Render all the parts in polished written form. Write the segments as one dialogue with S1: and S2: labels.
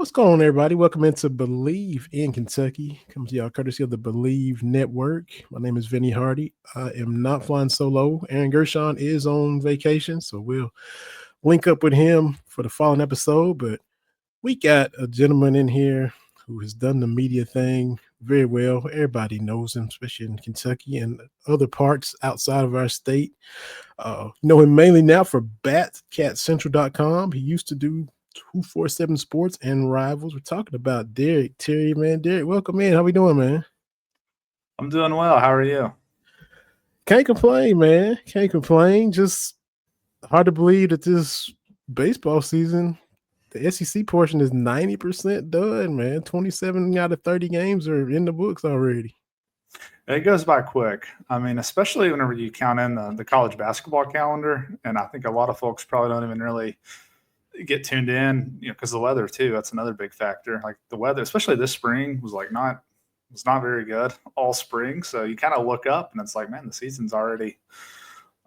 S1: What's going on, everybody? Welcome into Believe in Kentucky. Come to y'all courtesy of the Believe Network. My name is Vinny Hardy. I am not flying solo. Aaron Gershon is on vacation, so we'll link up with him for the following episode. But we got a gentleman in here who has done the media thing very well. Everybody knows him, especially in Kentucky and other parts outside of our state. Know him mainly now for BatCatCentral.com. He used to do 247 Sports and Rivals. We're talking about Derek Terry, man. Derek, welcome in. How we doing, man?
S2: I'm doing well. How are you?
S1: Can't complain, man. Can't complain. Just hard to believe that this baseball season, the SEC portion is 90% done, man. 27 out of 30 games are in the books already.
S2: It goes by quick. I mean, especially whenever you count in the college basketball calendar. And I think a lot of folks probably don't even really get tuned in, because the weather too. That's another big factor. Like the weather, especially this spring, was not very good all spring. So you kind of look up and it's like, man, the season's already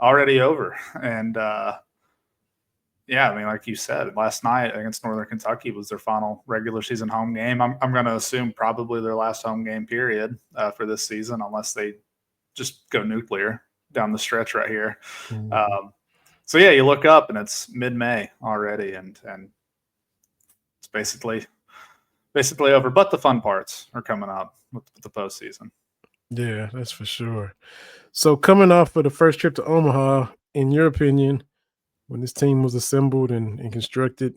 S2: over. And yeah, I mean, like you said, last night against Northern Kentucky was their final regular season home game. I'm going to assume probably their last home game period for this season, unless they just go nuclear down the stretch right here.
S1: Mm-hmm.
S2: So yeah, you look up and it's mid-May already, and it's basically over. But the fun parts are coming up with the postseason.
S1: Yeah, that's for sure. So coming off of the first trip to Omaha, in your opinion, when this team was assembled and constructed,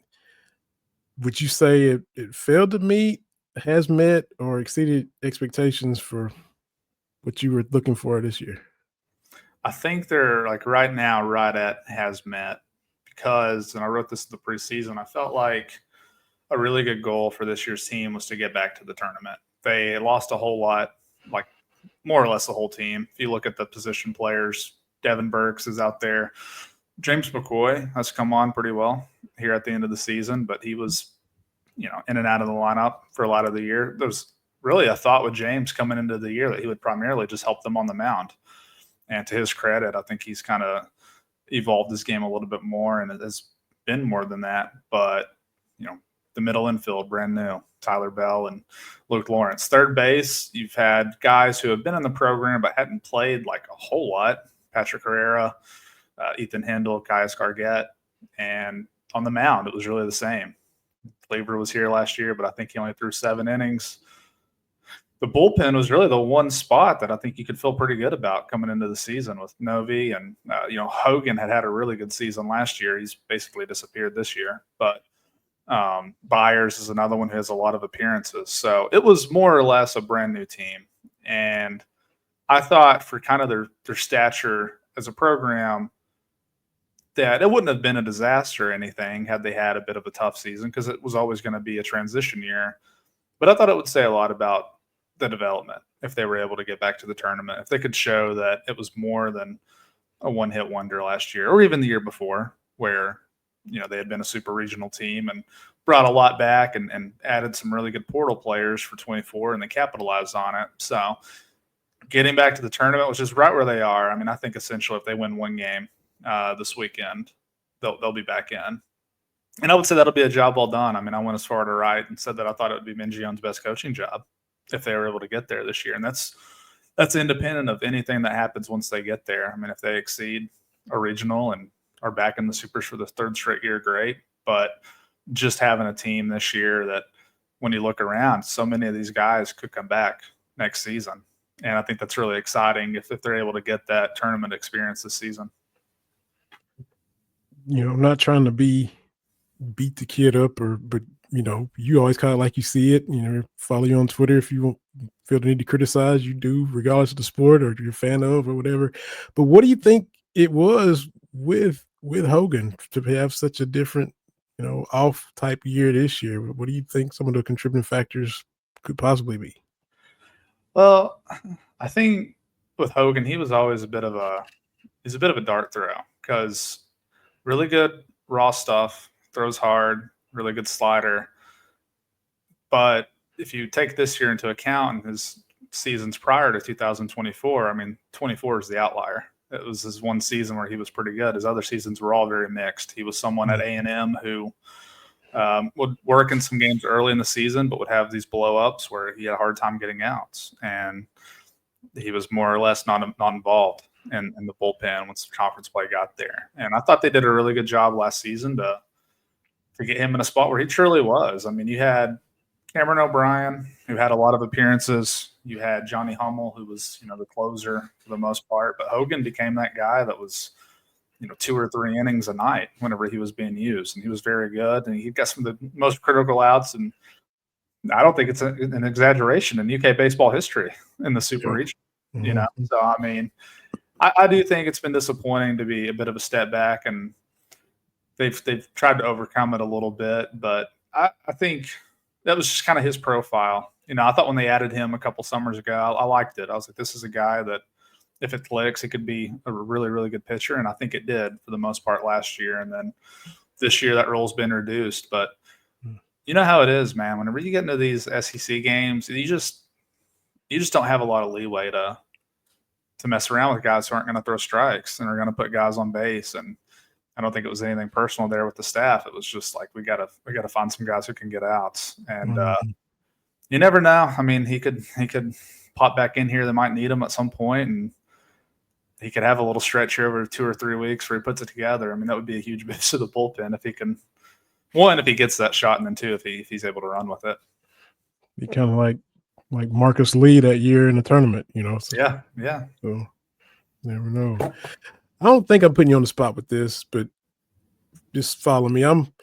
S1: would you say it failed to meet, has met, or exceeded expectations for what you were looking for this year?
S2: I think they're like right now, right at has met, because, and I wrote this in the preseason, I felt like a really good goal for this year's team was to get back to the tournament. They lost a whole lot, like more or less the whole team. If you look at the position players, Devin Burks is out there. James McCoy has come on pretty well here at the end of the season, but he was, in and out of the lineup for a lot of the year. There was really a thought with James coming into the year that he would primarily just help them on the mound. And to his credit, I think he's kind of evolved his game a little bit more, and it has been more than that. But, the middle infield, brand new, Tyler Bell and Luke Lawrence. Third base, you've had guys who have been in the program but hadn't played like a whole lot. Patrick Herrera, Ethan Hendel, Caius Gargett. And on the mound, it was really the same. Cleaver was here last year, but I think he only threw 7 innings. The bullpen was really the one spot that I think you could feel pretty good about coming into the season with Novi. And, Hogan had a really good season last year. He's basically disappeared this year. But Byers is another one who has a lot of appearances. So it was more or less a brand new team. And I thought for kind of their stature as a program that it wouldn't have been a disaster or anything had they had a bit of a tough season, because it was always going to be a transition year. But I thought it would say a lot about the development if they were able to get back to the tournament, if they could show that it was more than a one-hit wonder last year or even the year before, where they had been a super regional team and brought a lot back and added some really good portal players for 24, and they capitalized on it. So getting back to the tournament was just right where they are. I mean, I think essentially if they win one game this weekend, they'll be back in. And I would say that'll be a job well done. I mean, I went as far to write and said that I thought it would be Mingione's best coaching job if they were able to get there this year. And that's independent of anything that happens once they get there. I mean, if they exceed a regional and are back in the supers for the third straight year, great. But just having a team this year that when you look around, so many of these guys could come back next season. And I think that's really exciting if they're able to get that tournament experience this season.
S1: I'm not trying to beat the kid up, but you always kind of like you see it. Follow you on Twitter if you feel the need to criticize. You do, regardless of the sport or you're a fan of or whatever. But what do you think it was with Hogan to have such a different, off type year this year? What do you think some of the contributing factors could possibly be?
S2: Well, I think with Hogan, he was always a bit of a dart throw, because really good raw stuff, throws hard, really good slider. But if you take this year into account and his seasons prior to 2024, I mean, 24 is the outlier. It was his one season where he was pretty good. His other seasons were all very mixed. He was someone at A&M who Would work in some games early in the season, but would have these blow ups where he had a hard time getting outs, and he was more or less not involved in the bullpen once the conference play got there. And I thought they did a really good job last season to get him in a spot where he truly was. I mean, you had Cameron O'Brien, who had a lot of appearances. You had Johnny Hummel, who was, the closer for the most part. But Hogan became that guy that was, 2 or 3 innings a night whenever he was being used. And he was very good. And he got some of the most critical outs. And I don't think it's an exaggeration in UK baseball history in the Super Region. So, I mean, I do think it's been disappointing to be a bit of a step back. And they've tried to overcome it a little bit. But I think – that was just kind of his profile. I thought when they added him a couple summers ago, I liked it. I was like, this is a guy that if it clicks, it could be a really, really good pitcher. And I think it did for the most part last year. And then this year that role's been reduced. But you know how it is, man. Whenever you get into these SEC games, you just don't have a lot of leeway to mess around with guys who aren't going to throw strikes and are going to put guys on base. And I don't think it was anything personal there with the staff. It was just like we gotta find some guys who can get outs, and you never know. I mean, he could pop back in here. They might need him at some point, and he could have a little stretch here over 2 or 3 weeks where he puts it together. I mean, that would be a huge boost to the bullpen if he can. One, if he gets that shot, and then two, if he's able to run with it.
S1: Be kind of like Marcus Lee that year in the tournament, So,
S2: yeah.
S1: So never know. I don't think I'm putting you on the spot with this, but just follow me. I'm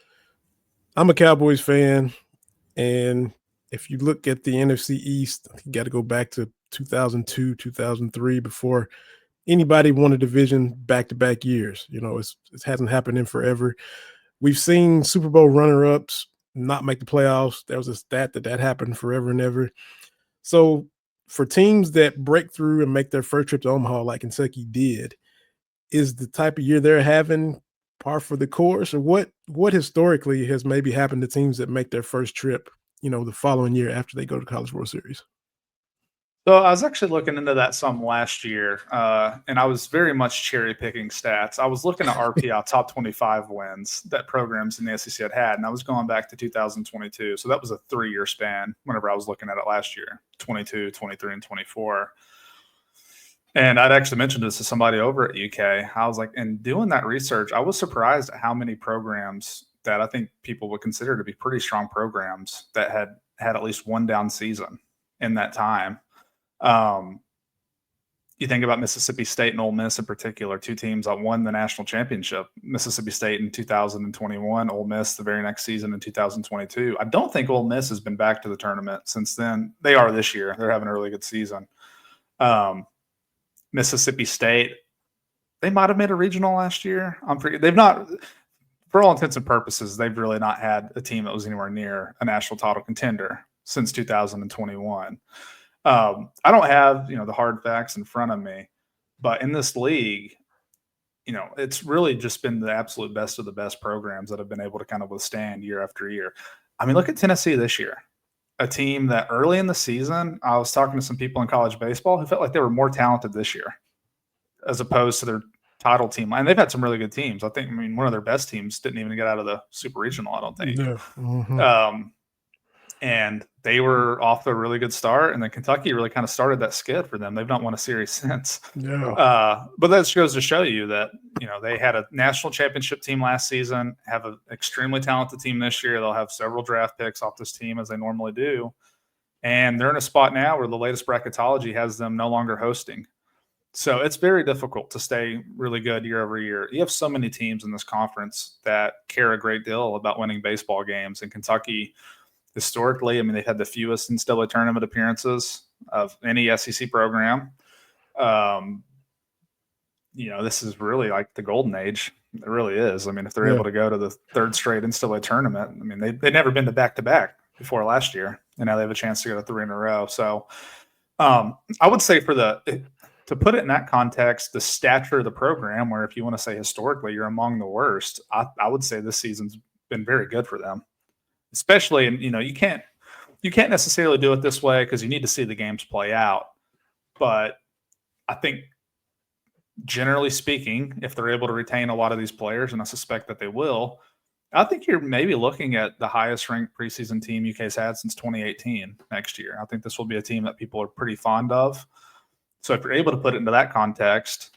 S1: a Cowboys fan, and if you look at the NFC East, you got to go back to 2002, 2003 before anybody won a division back-to-back years. It hasn't happened in forever. We've seen Super Bowl runner-ups not make the playoffs. There was a stat that happened forever and ever. So for teams that break through and make their first trip to Omaha like Kentucky did, is the type of year they're having par for the course, or what historically has maybe happened to teams that make their first trip, the following year after they go to College World Series?
S2: So I was actually looking into that some last year, and I was very much cherry picking stats. I was looking at RPI top 25 wins that programs in the SEC had, and I was going back to 2022. So that was a 3-year span whenever I was looking at it last year, 22, 23, and 24. And I'd actually mentioned this to somebody over at UK. I was like, in doing that research, I was surprised at how many programs that I think people would consider to be pretty strong programs that had at least one down season in that time. You think about Mississippi State and Ole Miss in particular, 2 teams that won the national championship. Mississippi State in 2021, Ole Miss the very next season in 2022. I don't think Ole Miss has been back to the tournament since then. They are this year. They're having a really good season. Mississippi State, they might have made a regional last year. They've not, for all intents and purposes, they've really not had a team that was anywhere near a national title contender since 2021. I don't have, the hard facts in front of me, but in this league, it's really just been the absolute best of the best programs that have been able to kind of withstand year after year. I mean, look at Tennessee this year. A team that early in the season, I was talking to some people in college baseball who felt like they were more talented this year as opposed to their title team. And they've had some really good teams. One of their best teams didn't even get out of the Super Regional, I don't think.
S1: Yeah. Mm-hmm.
S2: And they were off to a really good start. And then Kentucky really kind of started that skid for them. They've not won a series since.
S1: Yeah.
S2: But that just goes to show you that, they had a national championship team last season, have an extremely talented team this year. They'll have several draft picks off this team as they normally do. And they're in a spot now where the latest bracketology has them no longer hosting. So it's very difficult to stay really good year over year. You have so many teams in this conference that care a great deal about winning baseball games. And Kentucky, historically, they've had the fewest NCAA tournament appearances of any SEC program. This is really like the golden age. It really is. If they're able to go to the 3rd straight NCAA tournament, they've never been to back-to-back before last year, and now they have a chance to go to 3 in a row. So I would say to put it in that context, the stature of the program, where if you want to say historically you're among the worst, I would say this season's been very good for them. Especially, and you can't necessarily do it this way because you need to see the games play out. But I think generally speaking, if they're able to retain a lot of these players, and I suspect that they will, I think you're maybe looking at the highest ranked preseason team UK's had since 2018 next year. I think this will be a team that people are pretty fond of. So if you're able to put it into that context,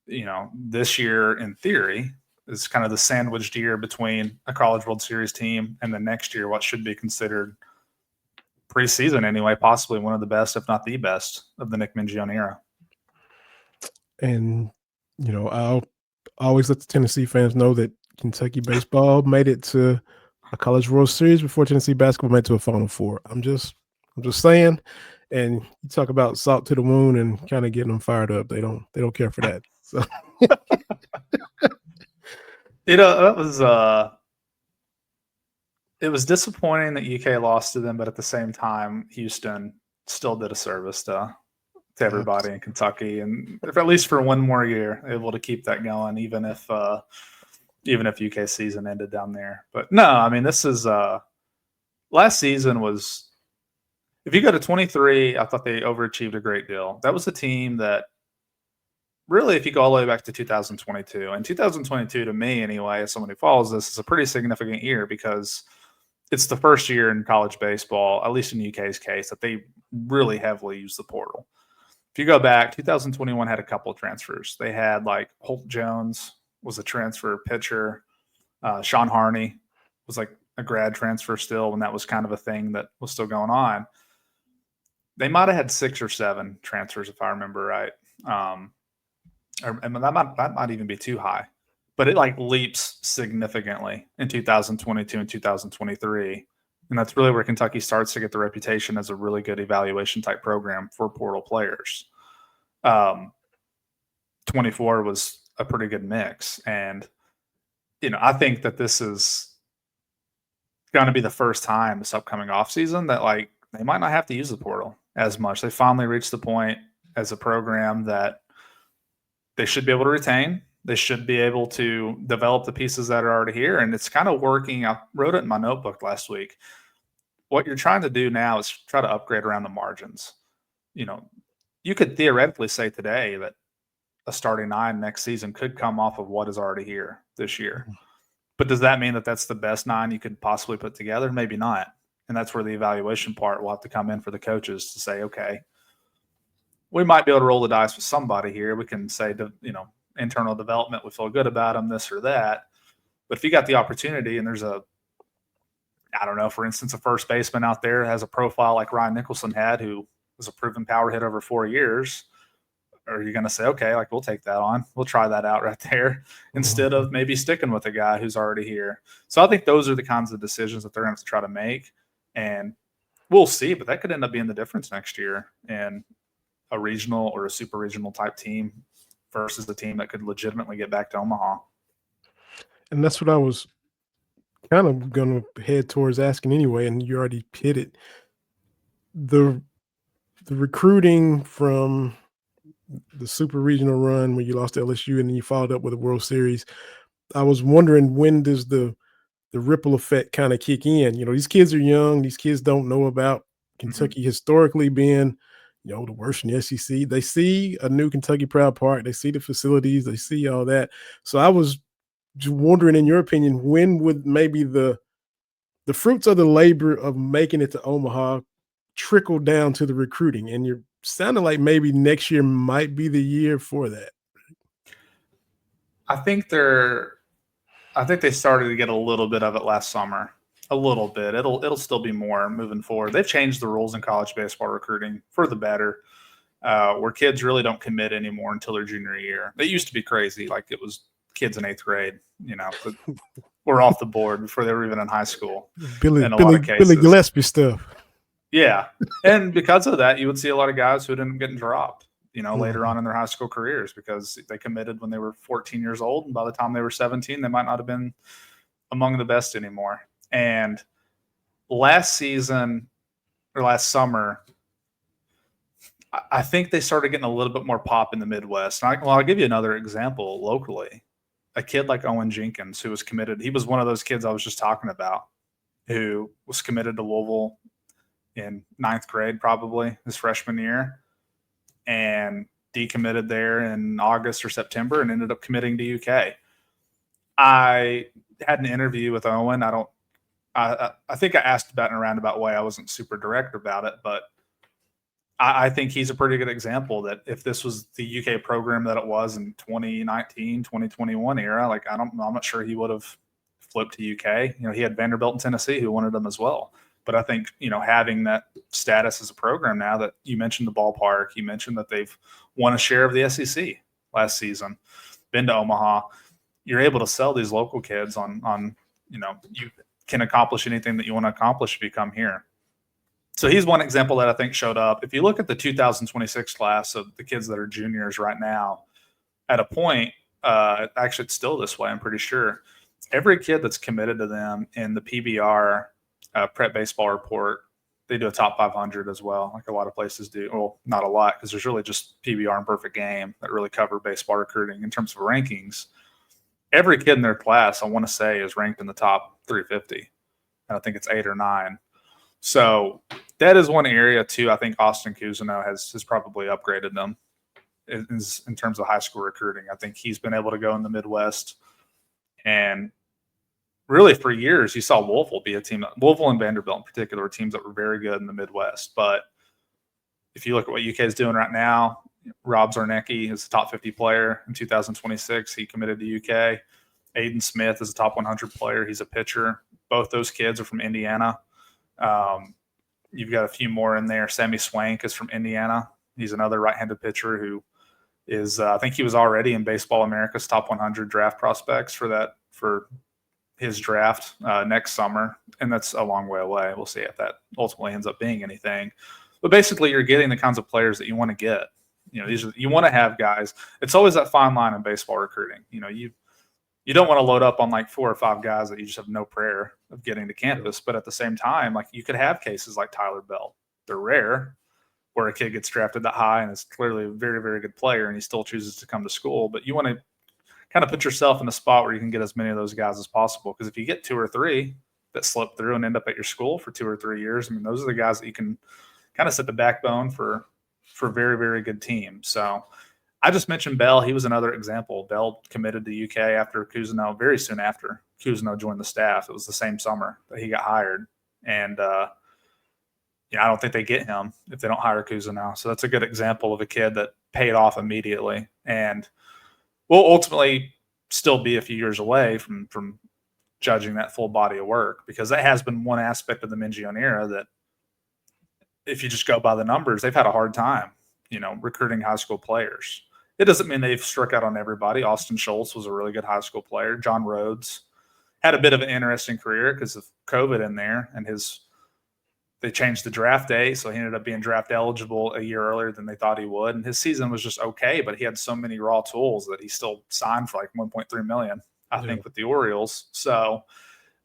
S2: this year in theory is kind of the sandwiched year between a College World Series team and the next year what should be considered preseason anyway, possibly one of the best, if not the best, of the Nick Mingione era.
S1: And I'll always let the Tennessee fans know that Kentucky baseball made it to a College World Series before Tennessee basketball made it to a Final Four. I'm just saying. And you talk about salt to the wound and kind of getting them fired up. They don't care for that. So
S2: that was it was disappointing that UK lost to them, but at the same time, Houston still did a service to everybody in Kentucky, and if at least for one more year, able to keep that going, even if UK season ended down there. But no, I mean, this is last season was. If you go to 23, I thought they overachieved a great deal. That was a team that really, if you go all the way back to 2022, and 2022 to me anyway, as someone who follows this, is a pretty significant year because it's the first year in college baseball, at least in UK's case, that they really heavily use the portal. If you go back, 2021 had a couple of transfers. They had like Holt Jones was a transfer pitcher. Sean Harney was like a grad transfer still when that was kind of a thing that was still going on. They might have had 6 or 7 transfers, if I remember right. Or that might even be too high. But it like leaps significantly in 2022 and 2023. And that's really where Kentucky starts to get the reputation as a really good evaluation type program for portal players. 24 was a pretty good mix. And, I think that this is going to be the first time this upcoming offseason that like they might not have to use the portal as much. They finally reached the point as a program that they should be able to retain. They should be able to develop the pieces that are already here. And it's kind of working. I wrote it in my notebook last week. What you're trying to do now is try to upgrade around the margins. You could theoretically say today that a starting 9 next season could come off of what is already here this year. But does that mean that that's the best 9 you could possibly put together? Maybe not. And that's where the evaluation part will have to come in for the coaches to say, okay, we might be able to roll the dice with somebody here. We can say, internal development, we feel good about them, this or that. But if you got the opportunity and there's for instance, a first baseman out there has a profile like Ryan Nicholson had, who was a proven power hit over 4 years, are you going to say, okay, like we'll take that on. We'll try that out right there instead of maybe sticking with a guy who's already here. So I think those are the kinds of decisions that they're going to have to try to make. And we'll see, but that could end up being the difference next year in a regional or a super regional type team versus the team that could legitimately get back to Omaha.
S1: And that's what I was kind of going to head towards asking anyway, and you already hit it. The recruiting from the super regional run when you lost to LSU and then you followed up with a World Series, I was wondering, when does the ripple effect kind of kick in? These kids are young. These kids don't know about Kentucky historically being, the worst in the SEC. They see a new Kentucky Proud Park. They see the facilities. They see all that. So I was just wondering, in your opinion, when would maybe the fruits of the labor of making it to Omaha trickle down to the recruiting? And you're sounding like maybe next year might be the year for that.
S2: I think they started to get a little bit of it last summer. A little bit. It'll still be more moving forward. They've changed the rules in college baseball recruiting for the better, where kids really don't commit anymore until their junior year. They used to be crazy. Like it was kids in 8th grade, were off the board before they were even in high school.
S1: Billy Gillespie stuff.
S2: Yeah. And because of that, you would see a lot of guys who didn't get dropped, later on in their high school careers because they committed when they were 14 years old. And by the time they were 17, they might not have been among the best anymore. And last season or last summer, I think they started getting a little bit more pop in the Midwest. I'll give you another example locally. A kid like Owen Jenkins, who was committed. He was one of those kids I was just talking about who was committed to Louisville in 9th grade, probably his freshman year, and decommitted there in August or September and ended up committing to UK. I had an interview with Owen. I think I asked about in a roundabout way. I wasn't super direct about it, but I think he's a pretty good example that if this was the UK program that it was in 2019, 2021 era, like I'm not sure he would have flipped to UK. He had Vanderbilt and Tennessee who wanted him as well. But I think, having that status as a program now, that you mentioned the ballpark, you mentioned that they've won a share of the SEC last season, been to Omaha, you're able to sell these local kids on you can accomplish anything that you want to accomplish if you come here. So he's one example that I think showed up. If you look at the 2026 class of the kids that are juniors right now, at a point, actually it's still this way, I'm pretty sure, every kid that's committed to them in the PBR Prep Baseball Report, they do a top 500 as well, like a lot of places do. Well, not a lot, because there's really just PBR and Perfect Game that really cover baseball recruiting in terms of rankings. Every kid in their class, I want to say, is ranked in the top 350. And I think it's 8 or 9. So that is one area too. I think Austin Cousineau has probably upgraded them in terms of high school recruiting. I think he's been able to go in the Midwest, and really for years you saw Louisville be a team. Louisville and Vanderbilt in particular were teams that were very good in the Midwest. But if you look at what UK is doing right now, Rob Zarnecki is a top 50 player in 2026. He committed to UK. Aiden Smith is a top 100 player. He's a pitcher. Both those kids are from Indiana. You've got a few more in there. Sammy Swank is from Indiana. He's another right-handed pitcher who is, I think he was already in Baseball America's top 100 draft prospects for his draft next summer. And that's a long way away. We'll see if that ultimately ends up being anything. But basically, you're getting the kinds of players that you want to get. You want to have guys. It's always that fine line in baseball recruiting. You don't want to load up on like 4 or 5 guys that you just have no prayer of getting to campus. But at the same time, like you could have cases like Tyler Bell. They're rare, where a kid gets drafted that high and is clearly a very, very good player and he still chooses to come to school. But you want to kind of put yourself in a spot where you can get as many of those guys as possible. Because if you get 2 or 3 that slip through and end up at your school for 2 or 3 years, I mean, those are the guys that you can kind of set the backbone for very, very good teams. So I just mentioned Bell. He was another example. Bell committed to UK after Cousineau, very soon after Cousineau joined the staff. It was the same summer that he got hired. And, I don't think they get him if they don't hire Cousineau. So that's a good example of a kid that paid off immediately and will ultimately still be a few years away from judging that full body of work, because that has been one aspect of the Mingione era that if you just go by the numbers, they've had a hard time, recruiting high school players. It doesn't mean they've struck out on everybody. Austin Schultz was a really good high school player. John Rhodes had a bit of an interesting career because of COVID in there, and they changed the draft day, so he ended up being draft eligible a year earlier than they thought he would. And his season was just okay, but he had so many raw tools that he still signed for like $1.3 million, I think, with the Orioles. So,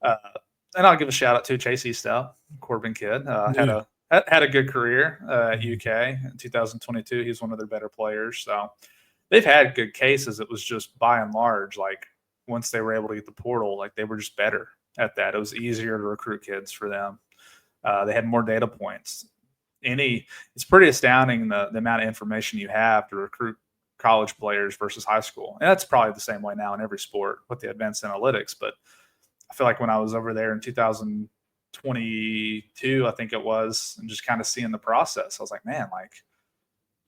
S2: and I'll give a shout out to Chase Eastout, Corbin kid, had a good career at UK in 2022. He's one of their better players. So they've had good cases. It was just by and large, like once they were able to get the portal, like they were just better at that. It was easier to recruit kids for them. They had more data points. It's pretty astounding the amount of information you have to recruit college players versus high school. And that's probably the same way now in every sport with the advanced analytics. But I feel like when I was over there in 2022, I think it was, and just kind of seeing the process, I was like, man, like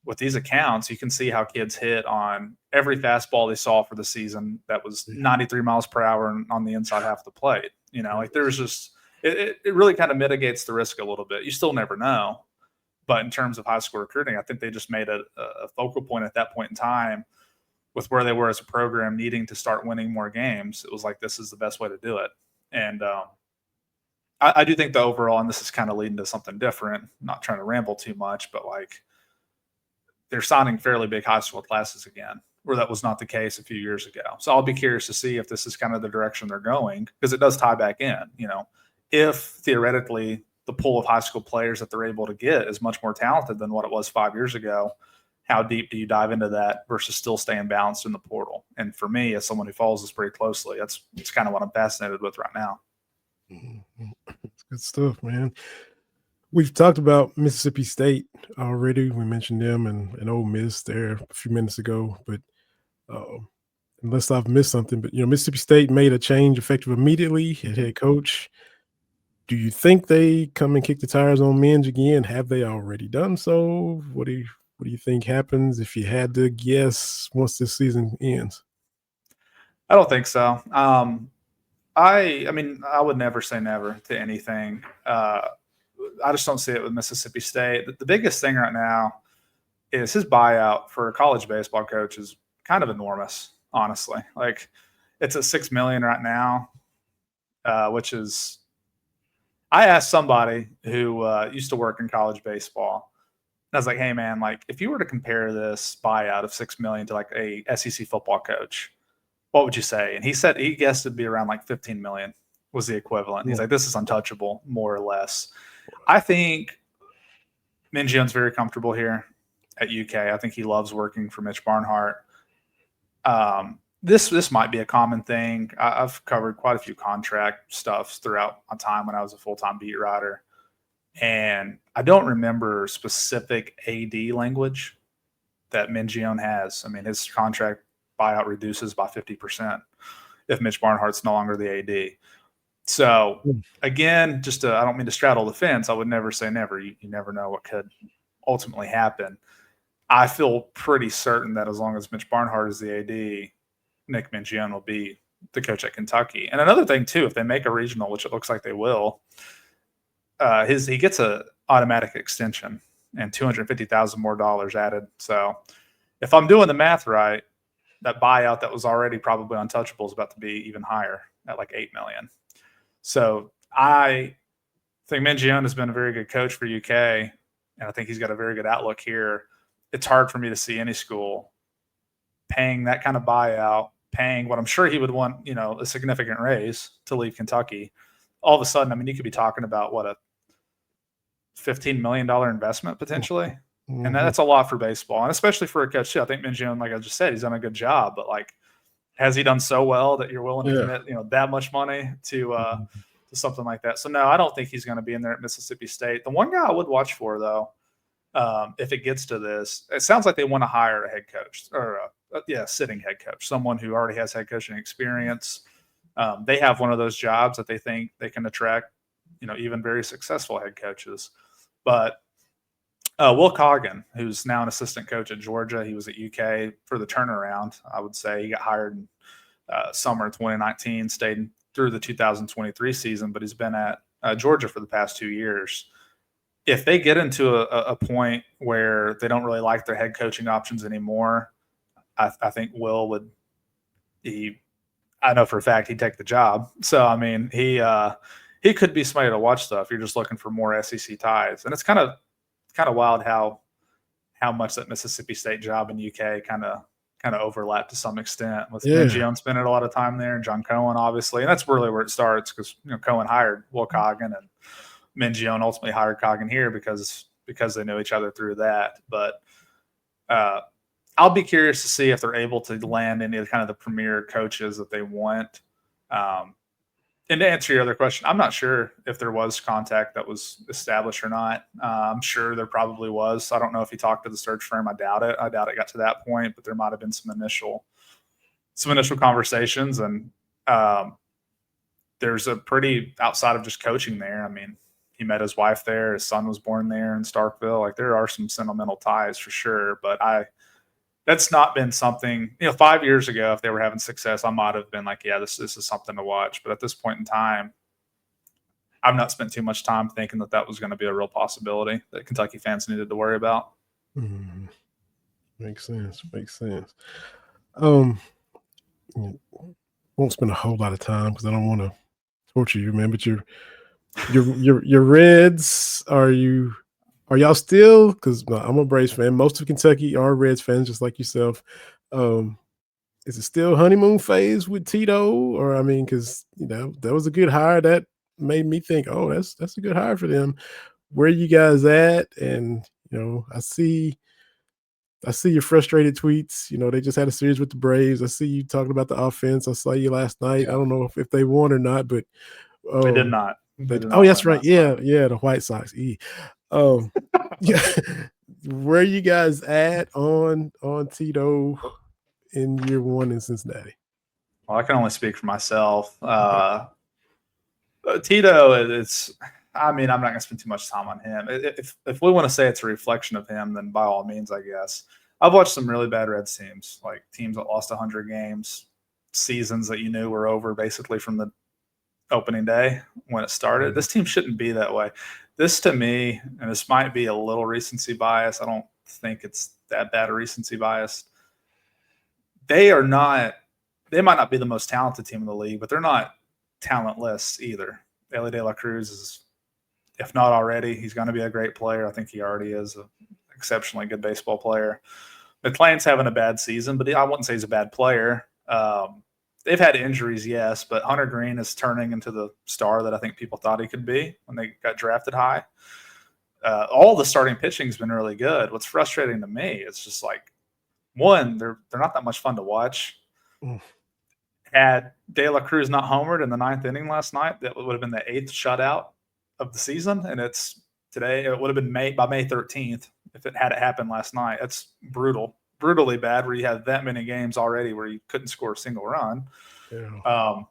S2: with these accounts, you can see how kids hit on every fastball they saw for the season that was 93 miles per hour on the inside half of the plate. Like there's just, it really kind of mitigates the risk a little bit. You still never know. But in terms of high school recruiting, I think they just made a focal point at that point in time with where they were as a program needing to start winning more games. It was like, this is the best way to do it. And I do think the overall, and this is kind of leading to something different, not trying to ramble too much, but like they're signing fairly big high school classes again, where that was not the case a few years ago. So I'll be curious to see if this is kind of the direction they're going, because it does tie back in, if theoretically the pool of high school players that they're able to get is much more talented than what it was 5 years ago, how deep do you dive into that versus still staying balanced in the portal? And for me, as someone who follows this pretty closely, it's kind of what I'm fascinated with right now.
S1: It's good stuff, man. We've talked about Mississippi State already. We mentioned them and Ole Miss there a few minutes ago, but unless I've missed something, but Mississippi State made a change effective immediately at
S2: Mhm.
S1: head coach. Do you think they come and kick the tires on Minge again? Have they already done so? What do you think happens if you had to guess once this season ends?
S2: I don't think so. I mean, I would never say never to anything. I just don't see it with Mississippi State. The biggest thing right now is his buyout for a college baseball coach is kind of enormous, honestly. Like it's at 6 million right now, which is I asked somebody who used to work in college baseball. And I was like, "Hey, man, like if you were to compare this buyout of 6 million to like a SEC football coach, what would you say?" And he said he guessed it'd be around like 15 million was the equivalent. He's
S1: Yeah.
S2: like, "This is untouchable, more or less." I think Mingione's very comfortable here at UK. I think he loves working for Mitch Barnhart. This might be a common thing. I've covered quite a few contract stuffs throughout my time when I was a full time beat writer, and I don't remember specific AD language that Mingione has. I mean, his contract buyout reduces by 50% if Mitch Barnhart's no longer the AD. So
S1: Mm.
S2: again, I don't mean to straddle the fence. I would never say never. You never know what could ultimately happen. I feel pretty certain that as long as Mitch Barnhart is the AD, Nick Mingione will be the coach at Kentucky. And another thing too, if they make a regional, which it looks like they will, he gets a automatic extension and 250,000 more dollars added. So if I'm doing the math right, that buyout that was already probably untouchable is about to be even higher at like 8 million. So I think Mingione has been a very good coach for UK, and I think he's got a very good outlook here. It's hard for me to see any school paying that kind of buyout, paying what I'm sure he would want, a significant raise to leave Kentucky. All of a sudden, I mean, you could be talking about what a $15 million investment potentially, and
S1: Mm-hmm.
S2: that's a lot for baseball, and especially for a coach too. I think Mingione, like I just said, he's done a good job, but like, has he done so well that you're willing to
S1: Yeah.
S2: commit, that much money to something like that? So no, I don't think he's going to be in there at Mississippi State. The one guy I would watch for though, if it gets to this, it sounds like they want to hire a head coach or sitting head coach, someone who already has head coaching experience. They have one of those jobs that they think they can attract, even very successful head coaches. But Will Coggin, who's now an assistant coach at Georgia, he was at UK for the turnaround. I would say he got hired in summer 2019, stayed through the 2023 season, but he's been at Georgia for the past 2 years. If they get into a point where they don't really like their head coaching options anymore, I think Will would I know for a fact he'd take the job. So I mean he could be somebody to watch though if you're just looking for more SEC ties. And it's kind of wild how much that Mississippi State job in UK kind of overlap to some extent with
S1: Yeah.
S2: Mingione spending a lot of time there and John Cohen, obviously. And that's really where it starts because Cohen hired Will Coggin and Mingione ultimately hired Coggin here because they knew each other through that. But uh, I'll be curious to see if they're able to land any of kind of the premier coaches that they want. Um, and to answer your other question, I'm not sure if there was contact that was established or not. I'm sure there probably was. I don't know if he talked to the search firm. I doubt it. I doubt it got to that point, but there might have been some initial conversations. And um, there's a pretty outside of just coaching there. I mean, he met his wife there. His son was born there in Starkville. Like there are some sentimental ties for sure. But that's not been something, 5 years ago, if they were having success, I might have been like, yeah, this is something to watch. But at this point in time, I've not spent too much time thinking that was going to be a real possibility that Kentucky fans needed to worry about.
S1: Mhm. Makes sense. Makes sense. Um, mm, won't spend a whole lot of time because I don't want to torture you, man. But your Reds, are y'all still? Because I'm a Braves fan. Most of Kentucky are Reds fans, just like yourself. Um, is it still honeymoon phase with Tito? Or I mean, because that was a good hire that made me think, oh, that's a good hire for them. Where you guys at? And I see your frustrated tweets. They just had a series with the Braves. I see you talking about the offense. I saw you last night. I
S2: Yeah,
S1: don't know if they won or not, but
S2: they did
S1: um,
S2: not. They did
S1: oh,
S2: not
S1: that's
S2: win
S1: right.
S2: last night.
S1: Yeah, yeah, the White Sox. Um, yeah, where you guys at on Tito? in year one in Cincinnati?
S2: Well, I can only speak for myself. Tito, it's. I mean, I'm not going to spend too much time on him. If we want to say it's a reflection of him, then by all means, I guess. I've watched some really bad Reds teams, like teams that lost 100 games, seasons that you knew were over basically from the opening day when it started. This team shouldn't be that way. This to me, and this might be a little recency bias. I don't think it's that bad a recency bias. They are not. They might not be the most talented team in the league, but they're not talentless either. Ellie De La Cruz is, if not already, he's going to be a great player. I think he already is an exceptionally good baseball player. McClain's having a bad season, but I wouldn't say he's a bad player. They've had injuries, yes, but Hunter Green is turning into the star that I think people thought he could be when they got drafted high. All the starting pitching has been really good. What's frustrating to me is just like, one, they're not that much fun to watch. Had De La Cruz not homered in the ninth inning last night, that would have been the 8th shutout of the season, and it's today. It would have been by May 13th if it had happened last night. That's brutally bad. Where you had that many games already where you couldn't score a single run. Yeah.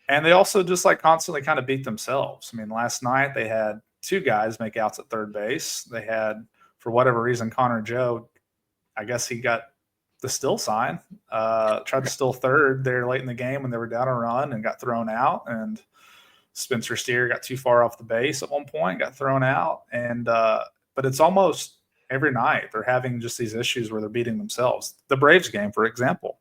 S2: And they also just like constantly kind of beat themselves. I mean, last night they had 2 guys make outs at third base. They had, for whatever reason, Connor Joe, I guess he got the still sign, tried to steal third there late in the game when they were down a run and got thrown out. And Spencer Steer got too far off the base at one point, got thrown out. And but it's almost every night they're having just these issues where they're beating themselves. The Braves game, for example,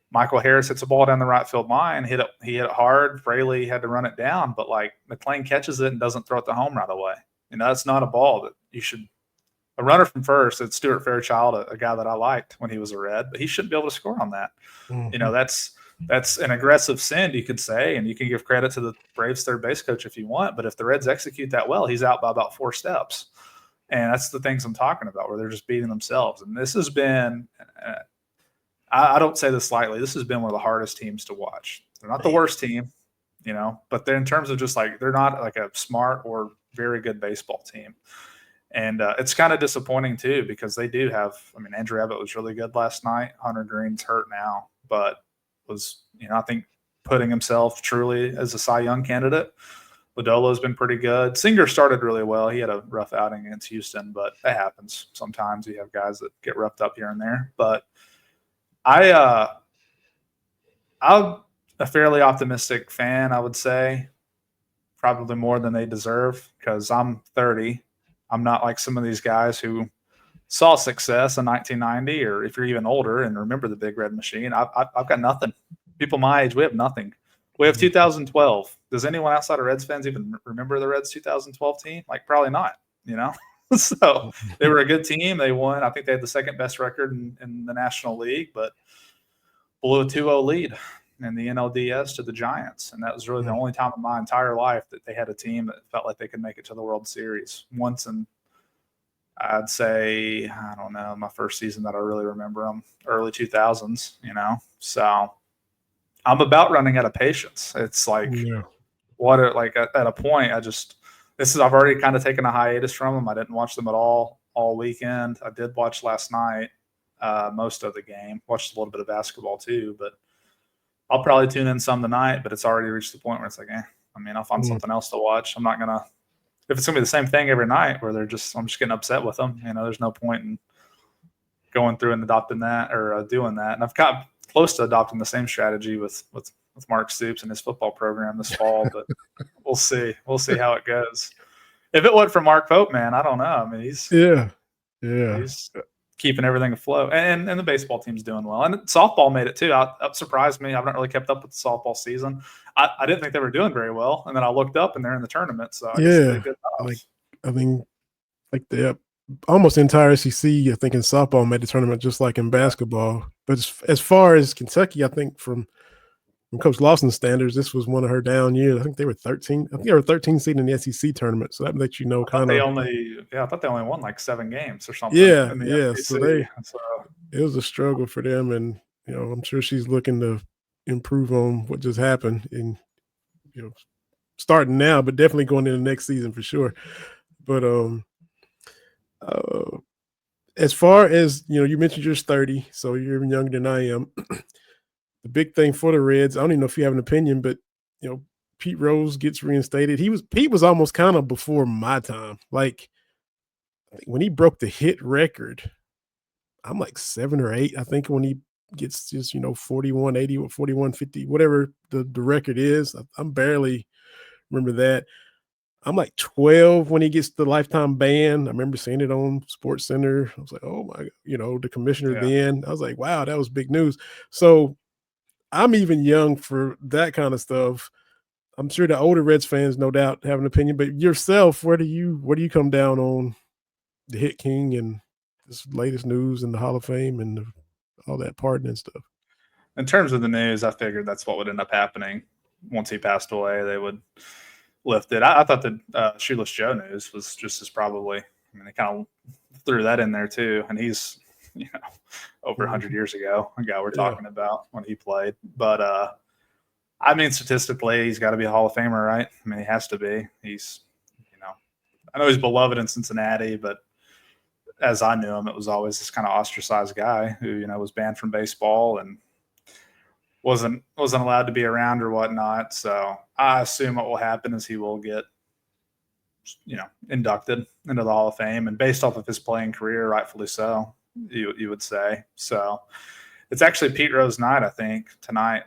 S2: Michael Harris hits a ball down the right field line. He hit it hard. Fraley had to run it down, but like McClain catches it and doesn't throw it to home right away. You know, that's not a ball that you should. A runner from first, it's Stuart Fairchild, a guy that I liked when he was a Red, but he shouldn't be able to score on that. Mm-hmm. You know, that's an aggressive send, you could say, and you can give credit to the Braves third base coach if you want, but if the Reds execute that well, he's out by about 4 steps. And that's the things I'm talking about, where they're just beating themselves. And this has been, I don't say this lightly, this has been one of the hardest teams to watch. They're not the worst team, you know, but they're in terms of just like, they're not like a smart or very good baseball team. And it's kind of disappointing, too, because they do have – I mean, Andrew Abbott was really good last night. Hunter Green's hurt now, but was, you know, I think putting himself truly as a Cy Young candidate. Lodolo's been pretty good. Singer started really well. He had a rough outing against Houston, but that happens. Sometimes you have guys that get roughed up here and there. But I'm a fairly optimistic fan, I would say, probably more than they deserve because I'm 30. I'm not like some of these guys who saw success in 1990, or if you're even older and remember the Big Red Machine. I've got nothing. People my age, we have nothing. We have 2012. Does anyone outside of Reds fans even remember the Reds 2012 team? Like, probably not, you know? So they were a good team. They won. I think they had the second best record in the National League, but blew a 2-0 lead in the NLDS to the Giants. And that was really the only time in my entire life that they had a team that felt like they could make it to the World Series. Once in, I'd say, I don't know, my first season that I really remember them, early 2000s, you know. So I'm about running out of patience. It's like, at a point, I've already kind of taken a hiatus from them. I didn't watch them at all weekend. I did watch last night, most of the game, watched a little bit of basketball too, but I'll probably tune in some tonight, but it's already reached the point where it's like, I mean, I'll find something else to watch. I'm not going to, if it's going to be the same thing every night where I'm just getting upset with them, you know, there's no point in going through and adopting that or doing that. And I've got close to adopting the same strategy with Mark Stoops and his football program this fall, but we'll see. We'll see how it goes. If it wasn't for Mark Pope, man, I don't know. I mean, he's keeping everything afloat, and the baseball team's doing well. And softball made it too. That surprised me. I've not really kept up with the softball season. I didn't think they were doing very well, and then I looked up and they're in the tournament. So I guess they did enough.
S1: Like I mean, like the almost the entire SEC, I think in softball made the tournament just like in basketball. But as far as Kentucky, I think from Coach Lawson's standards, this was one of her down years. I think they were 13. I think they were 13 seed in the SEC tournament. So that makes you know kind of.
S2: I thought they only won like 7 games or something.
S1: Yeah,
S2: in the SEC.
S1: So it was a struggle for them, and you know I'm sure she's looking to improve on what just happened, and you know starting now, but definitely going into the next season for sure. But as far as you mentioned you're 30, so you're even younger than I am. The big thing for the Reds, I don't even know if you have an opinion, but you know, Pete Rose gets reinstated. Pete was almost kind of before my time. Like when he broke the hit record, I'm like 7 or 8. I think when he gets just 4180 or 4150, whatever the record is. I'm barely remember that. I'm like 12 when he gets the lifetime ban. I remember seeing it on Sports Center. I was like, oh my, the commissioner
S2: Yeah.
S1: then. I was like, wow, that was big news. So I'm even young for that kind of stuff. I'm sure the older Reds fans, no doubt, have an opinion. But yourself, where do you come down on the Hit King and this latest news and the Hall of Fame and all that pardon and stuff?
S2: In terms of the news, I figured that's what would end up happening. Once he passed away, they would lift it. I thought the Shoeless Joe news was just as probably. I mean, they kind of threw that in there too, and he's over 100
S1: Mhm.
S2: year ago, a guy we're
S1: Yeah.
S2: talking about when he played. But I mean, statistically, he's got to be a Hall of Famer, right? I mean, he has to be. He's, I know he's beloved in Cincinnati, but as I knew him, it was always this kind of ostracized guy who was banned from baseball and wasn't allowed to be around or whatnot. So I assume what will happen is he will get inducted into the Hall of Fame, and based off of his playing career, rightfully so. You would say so. It's actually Pete Rose night, I think, tonight,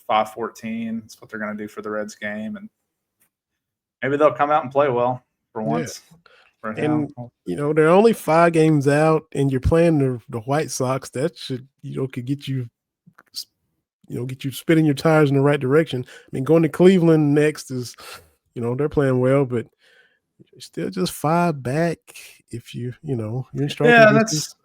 S2: 5:14. That's what they're going to do for the Reds game, and maybe they'll come out and play well for
S1: Yeah.
S2: once for him.
S1: And there are only 5 games out, and you're playing the White Sox. That should could get you spinning your tires in the right direction. I mean, going to Cleveland next is, they're playing well, but you're still just 5 back if you're in striking
S2: Yeah,
S1: distance.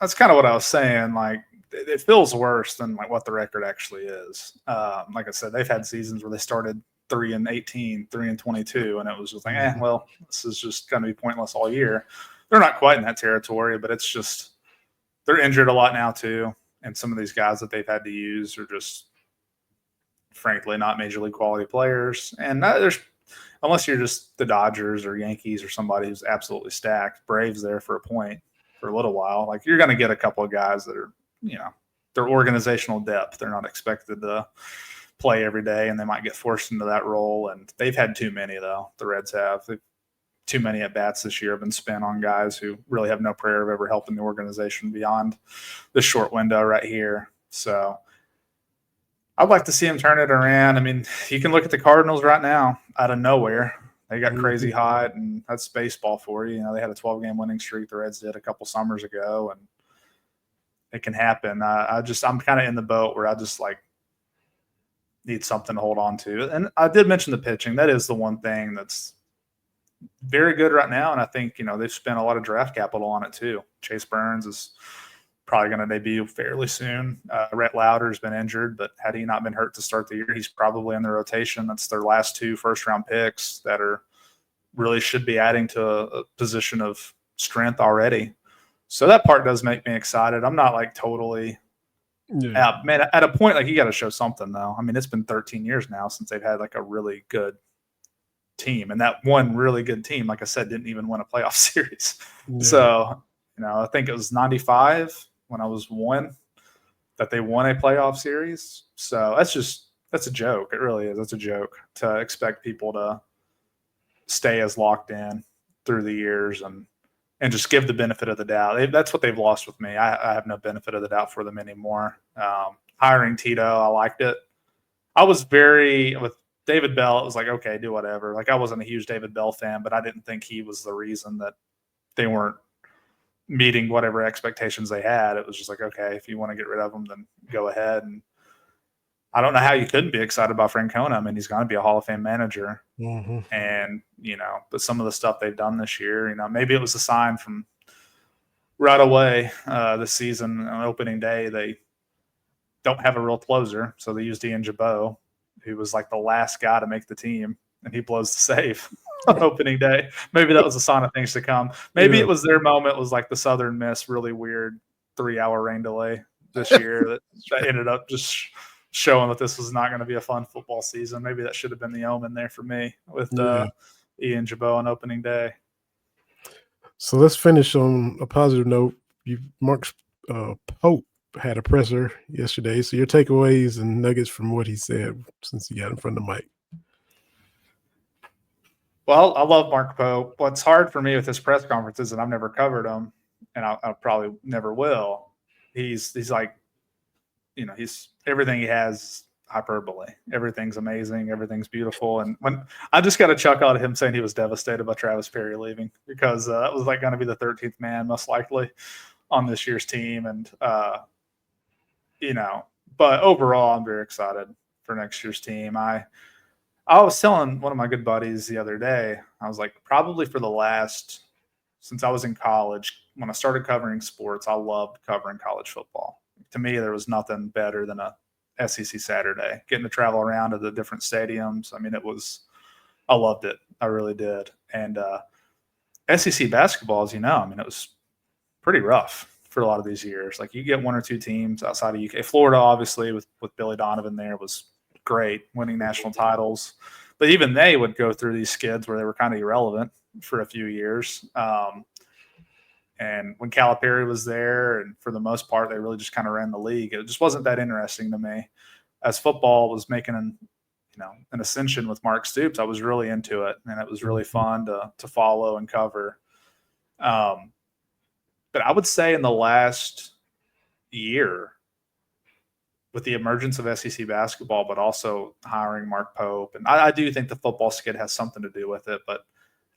S2: that's kind of what I was saying. Like it feels worse than like what the record actually is. Like I said, they've had seasons where they started 3-18, 3-22, and it was just like,
S1: Mhm.
S2: well, this is just going to be pointless all year. They're not quite in that territory, but it's just they're injured a lot now too, and some of these guys that they've had to use are just frankly not major league quality players. And there's unless you're just the Dodgers or Yankees or somebody who's absolutely stacked, Braves there for a point for a little while. Like you're going to get a couple of guys that are, they're organizational depth. They're not expected to play every day, and they might get forced into that role. And they've had too many though. The Reds have. Too many at bats this year have been spent on guys who really have no prayer of ever helping the organization beyond this short window right here. So I'd like to see him turn it around. I mean, you can look at the Cardinals right now out of nowhere. They got crazy
S1: Mhm.
S2: hot, and that's baseball for you. They had a 12-game winning streak. The Reds did a couple summers ago, and it can happen. I'm kind of in the boat where I just like need something to hold on to. And I did mention the pitching. That is the one thing that's very good right now, and I think they've spent a lot of draft capital on it too. Chase Burns is probably going to debut fairly soon. Rhett Lauder's been injured, but had he not been hurt to start the year, he's probably in the rotation. That's their last 2 first-round picks that are really should be adding to a position of strength already. So that part does make me excited. I'm not like totally
S1: Yeah.
S2: man, at a point like you got to show something though. I mean, it's been 13 years now since they've had like a really good team, and that one really good team, like I said, didn't even win a playoff series.
S1: Yeah.
S2: So, I think it was 95 when I was 1 that they won a playoff series. So that's a joke. It really is. That's a joke to expect people to stay as locked in through the years and just give the benefit of the doubt. That's what they've lost with me. I have no benefit of the doubt for them anymore. Hiring Tito, I liked it. I was very with David Bell. It was like, okay, do whatever. Like I wasn't a huge David Bell fan, but I didn't think he was the reason that they weren't meeting whatever expectations they had. It was just like, okay, if you want to get rid of them, then go ahead. And I don't know how you couldn't be excited about Francona. I mean, he's going to be a Hall of Fame manager.
S1: Mhm.
S2: And, but some of the stuff they've done this year, maybe it was a sign from right away this season on opening day. They don't have a real closer. So they used Ian Jabot, who was like the last guy to make the team, and he blows the save on opening day. Maybe that was a sign of things to come. Maybe
S1: Yeah.
S2: it was their moment, was like the Southern Miss, really weird 3-hour rain delay this year that ended up just showing that this was not going to be a fun football season. Maybe that should have been the omen there for me with
S1: Yeah.
S2: Ian Jabot on opening day.
S1: So let's finish on a positive note. Mark Pope had a presser yesterday. So your takeaways and nuggets from what he said since he got in front of the mic.
S2: Well, I love Mark Pope. What's hard for me with his press conferences, and I've never covered them, and I probably never will. He's like, he's everything he has hyperbole. Everything's amazing. Everything's beautiful. And when I just got a chuckle out of him saying he was devastated by Travis Perry leaving, because that was like going to be the 13th man most likely on this year's team. And, but overall, I'm very excited for next year's team. I was telling one of my good buddies the other day, I was like, probably for the last, since I was in college, when I started covering sports, I loved covering college football. To me, there was nothing better than a SEC Saturday, getting to travel around to the different stadiums. I mean, I loved it. I really did. And SEC basketball, as you know, I mean, it was pretty rough for a lot of these years. Like, you get one or two teams outside of UK. Florida, obviously, with Billy Donovan there, was great, winning national titles. But even they would go through these skids where they were kind of irrelevant for a few years. And when Calipari was there, and for the most part, they really just kind of ran the league. It just wasn't that interesting to me. As football was making an ascension with Mark Stoops, I was really into it, and it was really fun to follow and cover. But I would say in the last year, with the emergence of SEC basketball, but also hiring Mark Pope, and I do think the football skid has something to do with it, but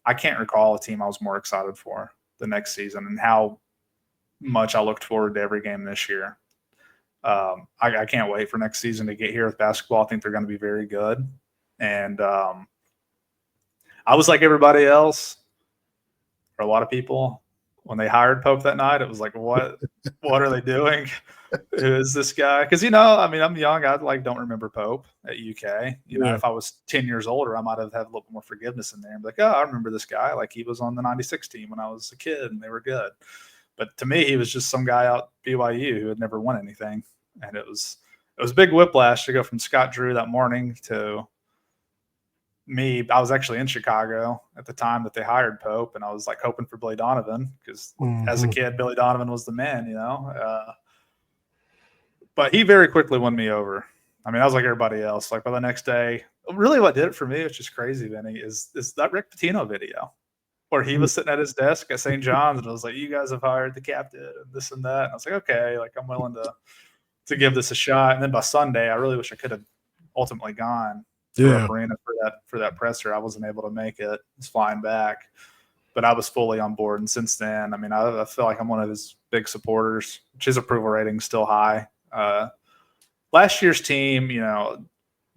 S2: I can't recall a team I was more excited for the next season, and how much I looked forward to every game this year. I can't wait for next season to get here with basketball. I think they're going to be very good. And I was like everybody else, or a lot of people, when they hired Pope that night, it was like, what are they doing? Who is this guy? Because, I mean, I'm young. I don't remember Pope at UK. If I was 10 years older, I might have had a little more forgiveness in there and be like, oh, I remember this guy. Like, he was on the 96 team when I was a kid and they were good. But to me, he was just some guy out BYU who had never won anything. And it was a big whiplash to go from Scott Drew that morning to me. I was actually in Chicago at the time that they hired Pope, and I was like hoping for Billy Donovan, because as a kid, Billy Donovan was the man, but he very quickly won me over. I mean, I was like everybody else. Like, by the next day, really what did it for me, which is crazy, Vinny, is that Rick Pitino video where he was sitting at his desk at St. John's, and I was like, you guys have hired the captain and this and that. And I was like, okay, like, I'm willing to give this a shot. And then by Sunday, I really wish I could have ultimately gone to Rupp Arena for that presser. I wasn't able to make it. I was flying back, but I was fully on board. And since then, I mean, I feel like I'm one of his big supporters, which his approval rating is still high. Last year's team,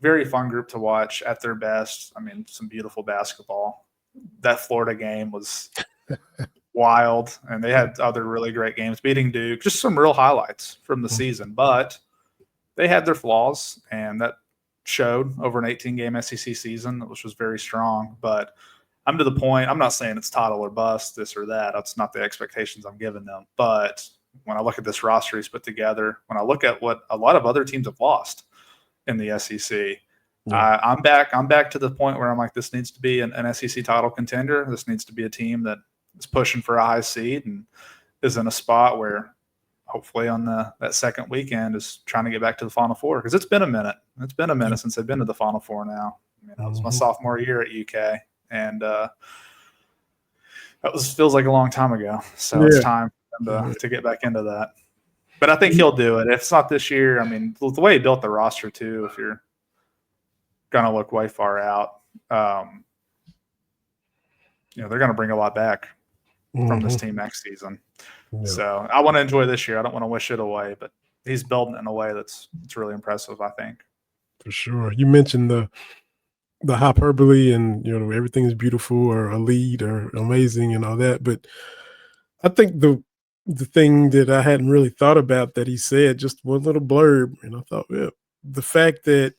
S2: very fun group to watch at their best. I mean, some beautiful basketball. That Florida game was wild, and they had other really great games, beating Duke, just some real highlights from the season. But they had their flaws, and that showed over an 18-game SEC season, which was very strong. But I'm to the point, I'm not saying it's title or bust, this or that. That's not the expectations I'm giving them. But when I look at this roster he's put together, when I look at what a lot of other teams have lost in the SEC, I'm back to the point where I'm like, this needs to be an SEC title contender. This needs to be a team that is pushing for a high seed and is in a spot where hopefully on that second weekend is trying to get back to the Final Four, because it's been a minute. It's been a minute since they've been to the Final Four now. It was my sophomore year at UK, and that feels like a long time ago. So it's time for them to get back into that. But I think he'll do it. If it's not this year, I mean, the way he built the roster too, if you're going to look way far out, they're going to bring a lot back from this team next season. Yeah. So I want to enjoy this year. I don't want to wish it away, but he's building it in a way that's really impressive, I think.
S1: For sure. You mentioned the hyperbole and, everything is beautiful or elite or amazing and all that. But I think the thing that I hadn't really thought about that he said, just one little blurb, and I thought, the fact that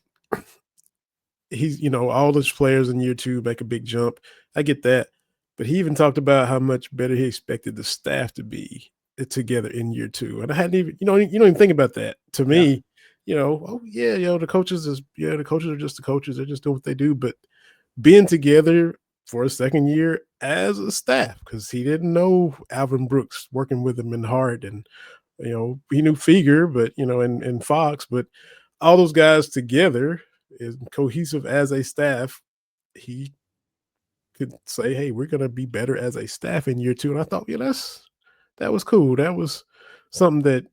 S1: he's, all those players in year two make a big jump. I get that. But he even talked about how much better he expected the staff to be together in year two. And I hadn't even, you don't even think about that. To me, the coaches are just the coaches. They're just doing what they do. But being together for a second year as a staff because he didn't know Alvin Brooks working with him in Hart, and he knew Feger, but and Fox, but all those guys together is cohesive as a staff. He could say, "Hey, we're gonna be better as a staff in year two." And I thought, yeah, that was cool. That was something that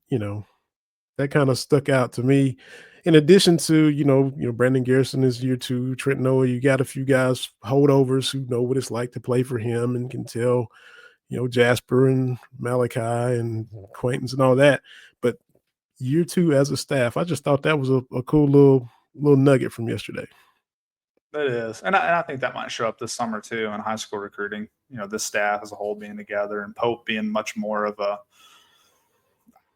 S1: that kind of stuck out to me. In addition to Brandon Garrison is year two, Trent Noah, you got a few guys holdovers who know what it's like to play for him and can tell Jasper and Malachi and Quaintance and all that. But year two as a staff, I just thought that was a cool little nugget from yesterday.
S2: It is, and I think that might show up this summer too in high school recruiting. This staff as a whole being together, and Pope being much more of a,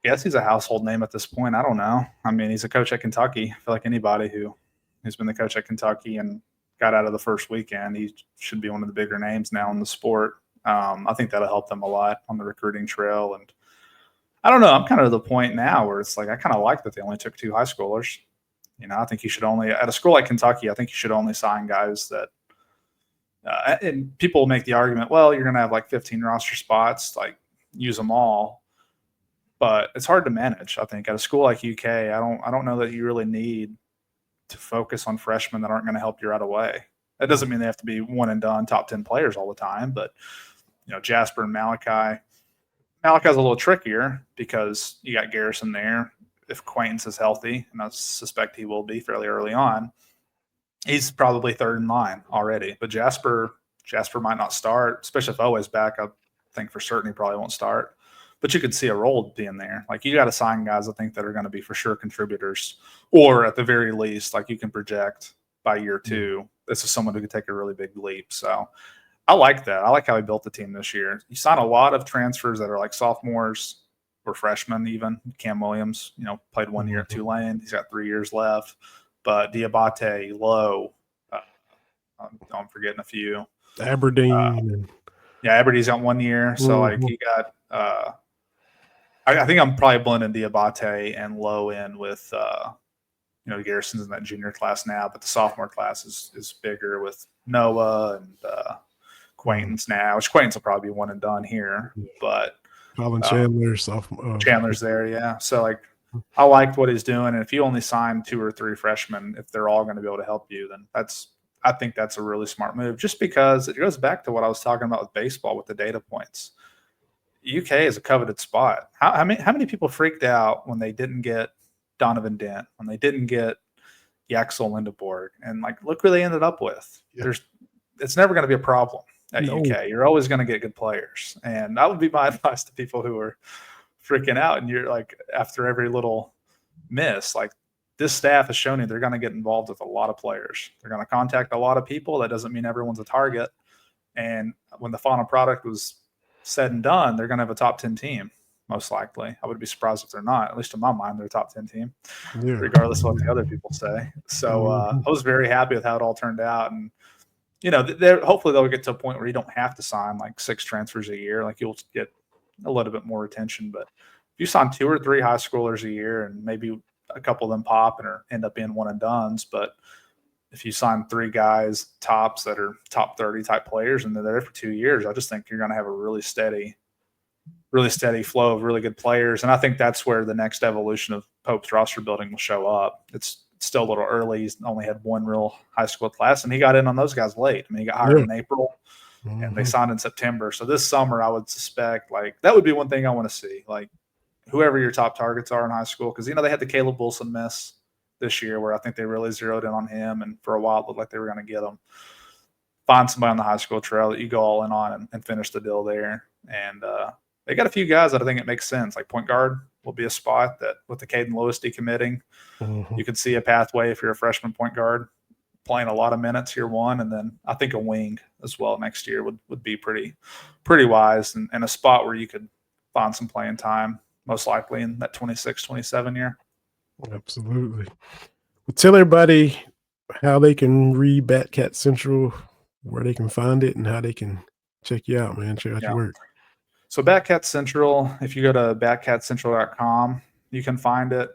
S2: I guess he's a household name at this point. I don't know. I mean, he's a coach at Kentucky. I feel like anybody who's been the coach at Kentucky and got out of the first weekend, he should be one of the bigger names now in the sport. I think that'll help them a lot on the recruiting trail. And I don't know. I'm kind of at the point now where it's like I kind of like that they only took 2 high schoolers. I think you should only, at a school like Kentucky, I think you should only sign guys that, and people make the argument, well, you're going to have like 15 roster spots, like use them all. But it's hard to manage. I think at a school like UK, I don't know that you really need to focus on freshmen that aren't going to help you right away. That doesn't mean they have to be one and done top 10 players all the time, but Jasper and Malachi's a little trickier because you got Garrison there. If Quaintance is healthy, and I suspect he will be fairly early on, he's probably third in line already. But Jasper might not start, especially if Owe's back. I think for certain he probably won't start. But you could see a role being there. Like, you got to sign guys, I think, that are going to be for sure contributors, or at the very least, like, you can project by year 2, this is someone who could take a really big leap. So I like that. I like how he built the team this year. You sign a lot of transfers that are like sophomores or freshmen even. Cam Williams, played 1 year at Tulane. He's got 3 years left. But Diabate, Lowe, I'm forgetting a few.
S1: Aberdeen.
S2: Aberdeen's got 1 year. So, like, he got I think I'm probably blending Diabate and Lowe in with Garrison's in that junior class now, but the sophomore class is bigger with Noah and Quaintance now, which Quaintance will probably be one and done here. But
S1: Colin Chandler, sophomore.
S2: Chandler's there, yeah. So, like, I liked what he's doing. And if you only sign 2 or 3 freshmen, if they're all going to be able to help you, then I think that's a really smart move, just because it goes back to what I was talking about with baseball with the data points. UK is a coveted spot. How many people freaked out when they didn't get Donovan Dent, when they didn't get Yaxel Lindeborg, and like, look where they ended up with. Yeah. It's never going to be a problem at UK. You're always going to get good players, and that would be my advice to people who are freaking out. And you're like, after every little miss, like, this staff has shown you they're going to get involved with a lot of players. They're going to contact a lot of people. That doesn't mean everyone's a target. And when the final product was said and done, they're going to have a top 10 team, most likely. I would be surprised if they're not. At least in my mind, they're a top 10 team, regardless of what the other people say. So I was very happy with how it all turned out. And, hopefully they'll get to a point where you don't have to sign like 6 transfers a year. Like, you'll get a little bit more attention. But if you sign 2 or 3 high schoolers a year, and maybe a couple of them pop and end up being one and dones, but if you sign 3 guys tops that are top 30 type players and they're there for 2 years, I just think you're going to have a really steady flow of really good players. And I think that's where the next evolution of Pope's roster building will show up. It's still a little early. He's only had 1 real high school class, and he got in on those guys late. I mean, he got hired in April, and they signed in September. So this summer, I would suspect, like, that would be one thing I want to see, like, whoever your top targets are in high school, because, they had the Caleb Wilson miss this year where I think they really zeroed in on him, and for a while it looked like they were going to get him. Find somebody on the high school trail that you go all in on and finish the deal there. And they got a few guys that I think it makes sense. Like, point guard will be a spot that, with the Caden Lewis decommitting, you could see a pathway if you're a freshman point guard playing a lot of minutes year 1. And then I think a wing as well next year would be pretty wise, and a spot where you could find some playing time, most likely in that 26-27 year.
S1: Absolutely. Well, tell everybody how they can read Batcat Central, where they can find it, and how they can check you out, man. Check out your work.
S2: So Batcat Central, if you go to batcatcentral.com, you can find it.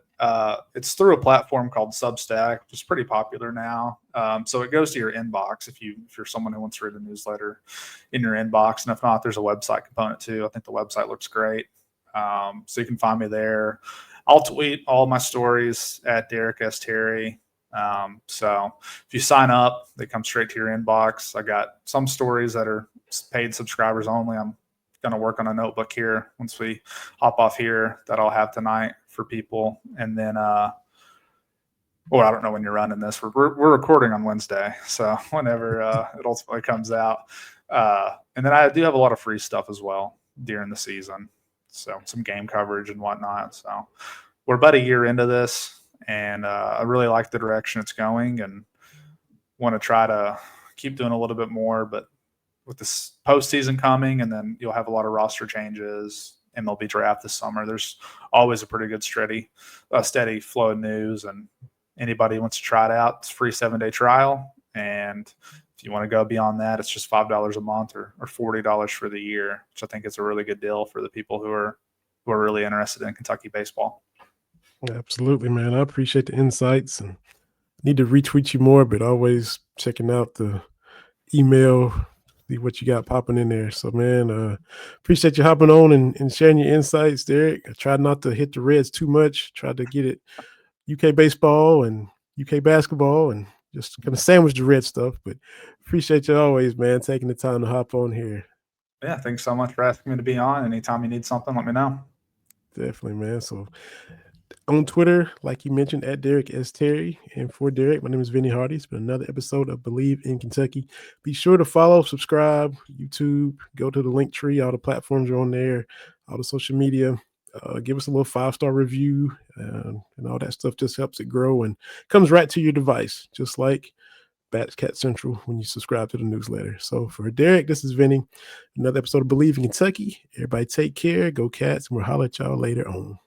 S2: It's through a platform called Substack, which is pretty popular now. So it goes to your inbox if you're someone who wants to read the newsletter in your inbox, and if not, there's a website component too. I think the website looks great, so you can find me there. I'll tweet all my stories at Derek S. Terry. So if you sign up, they come straight to your inbox. I got some stories that are paid subscribers only. I'm going to work on a notebook here once we hop off here that I'll have tonight for people. And then, well, I don't know when you're running this. We're recording on Wednesday, so whenever it ultimately comes out. And then I do have a lot of free stuff as well during the season. So some game coverage and whatnot. So we're about a year into this, and I really like the direction it's going and want to try to keep doing a little bit more. But with this postseason coming, and then you'll have a lot of roster changes, MLB draft this summer, there's always a pretty good steady flow of news. And anybody who wants to try it out, it's a free 7-day trial. And if you want to go beyond that, it's just $5 a month or $40 for the year, which I think is a really good deal for the people who are really interested in Kentucky baseball.
S1: Absolutely, man. I appreciate the insights and need to retweet you more, but always checking out the email, see what you got popping in there. So, man, appreciate you hopping on and sharing your insights, Derek. I tried not to hit the Reds too much, tried to get it UK baseball and UK basketball and just kind of sandwich the red stuff. But appreciate you always, man, taking the time to hop on here.
S2: Yeah, thanks so much for asking me to be on. Anytime you need something, let me know.
S1: Definitely, man. So on Twitter, like you mentioned, at Derek S. Terry. And for Derek, my name is Vinny Hardy. It's been another episode of Believe in Kentucky. Be sure to follow, subscribe, YouTube, go to the link tree, all the platforms are on there, all the social media. Give us a little 5-star review, and all that stuff just helps it grow and comes right to your device, just like Bats Cat Central when you subscribe to the newsletter. So for Derek, this is Vinny. Another episode of Believe in Kentucky. Everybody take care, go Cats, and we'll holler at y'all later on.